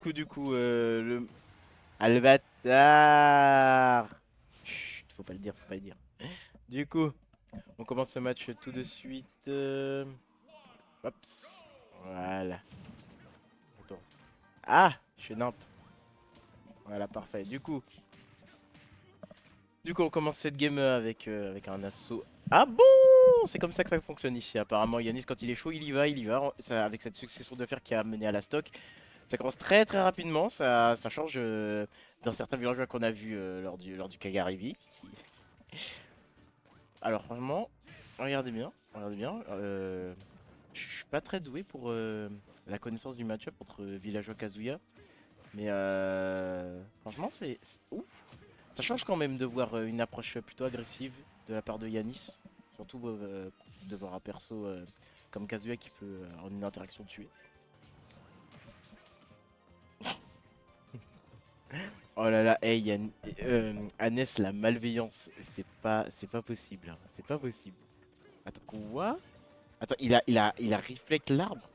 Du coup, le... Ah, le bâtard. Chut, faut pas le dire, faut pas le dire. Du coup, on commence ce match tout de suite. Hop. Voilà. Attends. Ah, je suis nimp. Voilà, parfait. Du coup, on commence cette game avec un assaut. Ah bon? C'est comme ça que ça fonctionne ici. Apparemment, Yanis, quand il est chaud, il y va, il y va. Avec cette succession de fer qui a mené à la stock. Ça commence très très rapidement. Ça change d'un certain villageois qu'on a vu lors du Kagarivi. Alors, franchement, regardez bien. Regardez bien. Je suis pas très doué pour la connaissance du match-up entre villageois Kazuya. Mais franchement, ouf. Ça change quand même de voir une approche plutôt agressive de la part de Yanis. Surtout de voir un perso comme Kazuya qui peut en une interaction tuer. Oh là là, hey, Anes, la malveillance, c'est pas possible, hein. C'est pas possible. Attends, quoi? Attends, il a reflect l'arbre.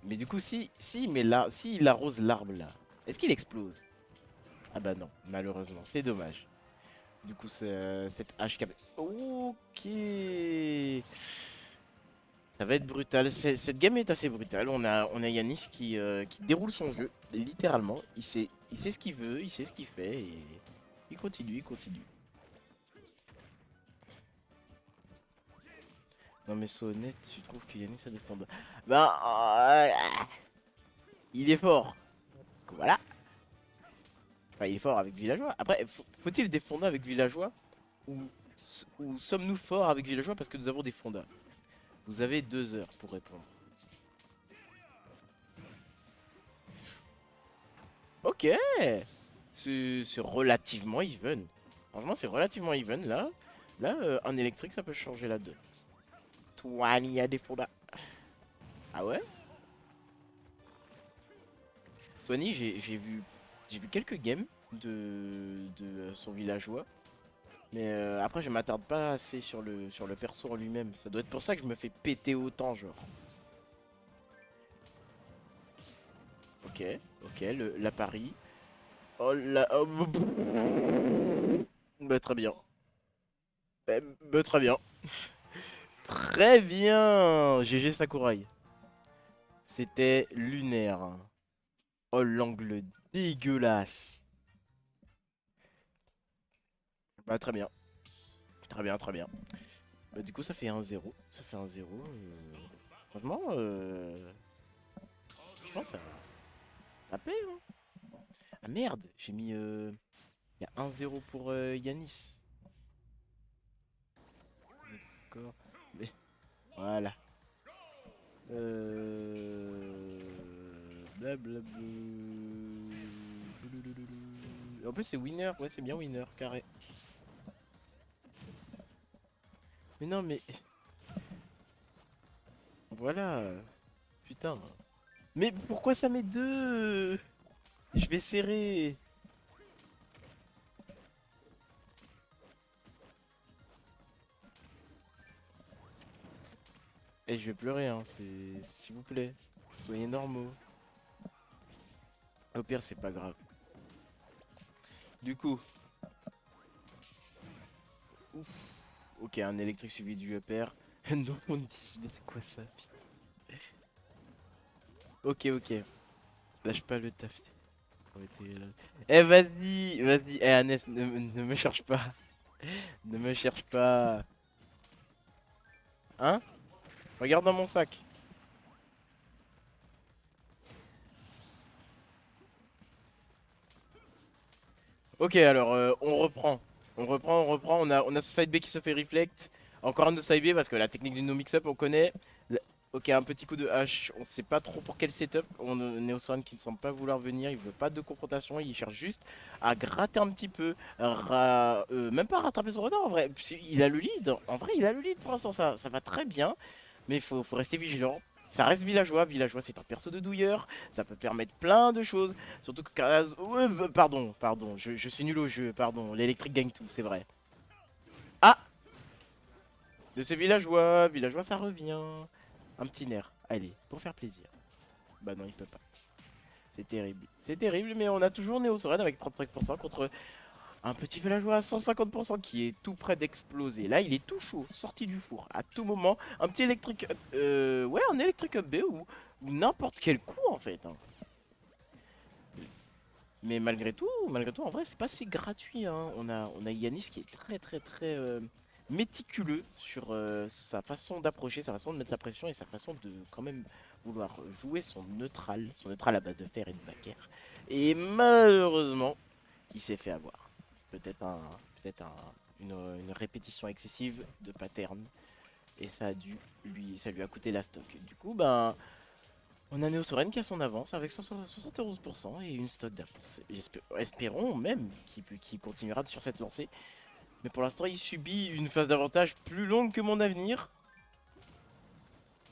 Mais du coup, si il arrose l'arbre là, est-ce qu'il explose? Ah bah non, malheureusement, c'est dommage. Du coup, cette hache Ok. Ça va être brutal. Cette game est assez brutale. On a Yanis qui déroule son jeu, littéralement. Il sait ce qu'il veut, il sait ce qu'il fait et il continue, il continue. Non mais sois honnête, tu trouves que Yanis a défend. Ben, il est fort. Voilà. Enfin, il est fort avec Villageois. Après, faut-il des fondas avec Villageois ou, ou sommes-nous forts avec Villageois parce que nous avons des fondas? Vous avez 2 heures pour répondre. Ok, c'est relativement even. Franchement, c'est relativement even là. Là, un électrique, ça peut changer la donne. Toi, il y a des fondas. Ah ouais? Tony, j'ai vu quelques games de son villageois. Mais après, je m'attarde pas assez sur le perso en lui-même. Ça doit être pour ça que je me fais péter autant, genre. Ok, ok, la Paris. Oh là. Oh, bah, très bien. Très bien. Très bien. GG Sakurai. C'était lunaire. Oh, l'angle dégueulasse. Bah, très bien. Très bien, très bien. Bah, du coup, ça fait 1-0. Ça fait 1-0. Franchement, franchement, ça paie, hein. Ah merde, j'ai mis. Il y a 1-0 pour Yanis. Let's score. Mais voilà. Blablabla. En plus, c'est winner. Ouais, c'est bien winner, carré. Mais non, mais. Voilà. Putain. Mais pourquoi ça met 2? Je vais serrer. Et je vais pleurer, hein. S'il vous plaît. Soyez normaux. Au pire, c'est pas grave. Du coup. Ouf. Ok, un électrique suivi du upper. Non, on dit, mais c'est quoi ça? Putain. Ok, ok. Lâche pas le taf. Eh, vas-y, vas-y. Eh, Annès, ne me cherche pas. Ne me cherche pas. Hein? Regarde dans mon sac. Ok, alors, on reprend. On reprend. On a ce side B qui se fait reflect. Encore un de side B parce que la technique du no mix-up, on connaît. Ok, un petit coup de hache. On sait pas trop pour quel setup. On a Neoswan qui ne semble pas vouloir venir. Il veut pas de confrontation. Il cherche juste à gratter un petit peu. Même pas rattraper son retard en vrai. Il a le lead. En vrai, il a le lead pour l'instant. Ça va très bien. Mais faut rester vigilant. Ça reste villageois. Villageois, c'est un perso de douilleur. Ça peut permettre plein de choses. Surtout que ouais, pardon. Je suis nul au jeu. Pardon. L'électrique gagne tout, c'est vrai. Ah! De ce villageois. Villageois, ça revient. Un petit nerf. Allez, pour faire plaisir. Bah non, il peut pas. C'est terrible. C'est terrible, mais on a toujours Néo-Soren avec 35% contre un petit villageois à 150% qui est tout près d'exploser. Là, il est tout chaud, sorti du four. À tout moment, un petit électrique... ouais, un électrique up B ou n'importe quel coup, en fait. Hein. Mais malgré tout, en vrai, c'est pas si gratuit. Hein. On a Yanis qui est très méticuleux sur sa façon d'approcher, sa façon de mettre la pression et sa façon de quand même vouloir jouer son neutral à base de fer et de backer. Et malheureusement, il s'est fait avoir. Peut-être une répétition excessive de pattern et ça lui a coûté la stock. Du coup, ben, on a Neosoren qui a son avance avec 71% et une stock d'avance. Espérons même qu'il continuera sur cette lancée. Mais pour l'instant, il subit une phase d'avantage plus longue que mon avenir.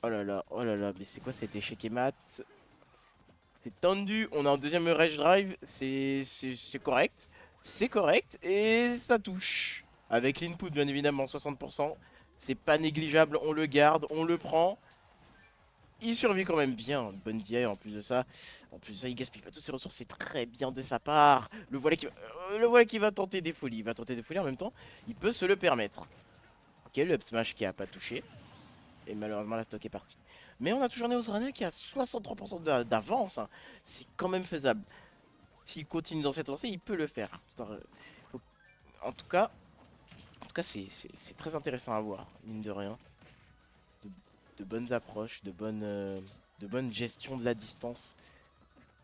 Oh là là, mais c'est quoi cet échec et mat? C'est tendu, on a un deuxième rage drive, c'est correct. C'est correct et ça touche. Avec l'input bien évidemment 60%. C'est pas négligeable, on le garde, on le prend. Il survit quand même bien, bonne DI en plus de ça. En plus de ça, il gaspille pas toutes ses ressources, c'est très bien de sa part. Le voilà qui va tenter des folies. Il va tenter des folies en même temps, il peut se le permettre. Ok, le up smash qui a pas touché. Et malheureusement, la stock est partie. Mais on a toujours Neosorania qui a 63% d'avance. Hein. C'est quand même faisable. S'il continue dans cette lancée, il peut le faire. En tout cas, c'est très intéressant à voir, mine de rien. De, de bonnes approches, de bonne gestion de la distance.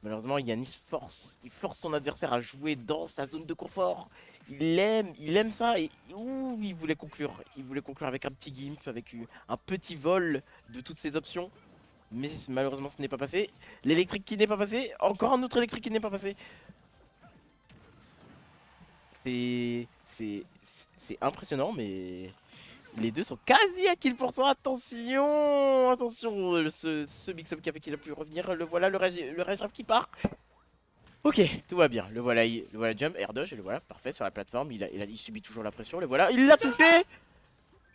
Malheureusement, Yanis il force son adversaire à jouer dans sa zone de confort. Il aime ça et ouh, il voulait conclure. Il voulait conclure avec un petit gimp, avec un petit vol de toutes ses options. Mais malheureusement, ce n'est pas passé. L'électrique qui n'est pas passé. Encore un autre électrique qui n'est pas passé. C'est impressionnant, mais les deux sont quasi à kill pour cent. Attention, attention, ce mix-up qui a fait qu'il a pu revenir. Le voilà, le rage qui part. Ok, tout va bien. Le voilà jump, air dodge, et le voilà, parfait sur la plateforme. Il subit toujours la pression. Le voilà, il l'a touché.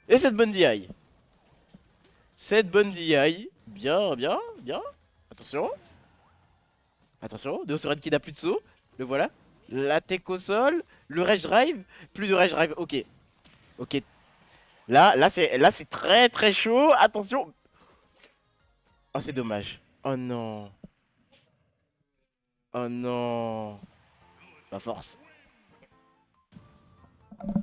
Et cette bonne DI. Cette bonne DI. Bien, bien, bien. Attention. Attention, Deosored qui n'a plus de saut. Le voilà. La tech au sol. Le rage drive. Plus de rage drive. Ok. Ok. Là c'est très chaud. Attention. Oh, c'est dommage. Oh non. Oh non. Pas force.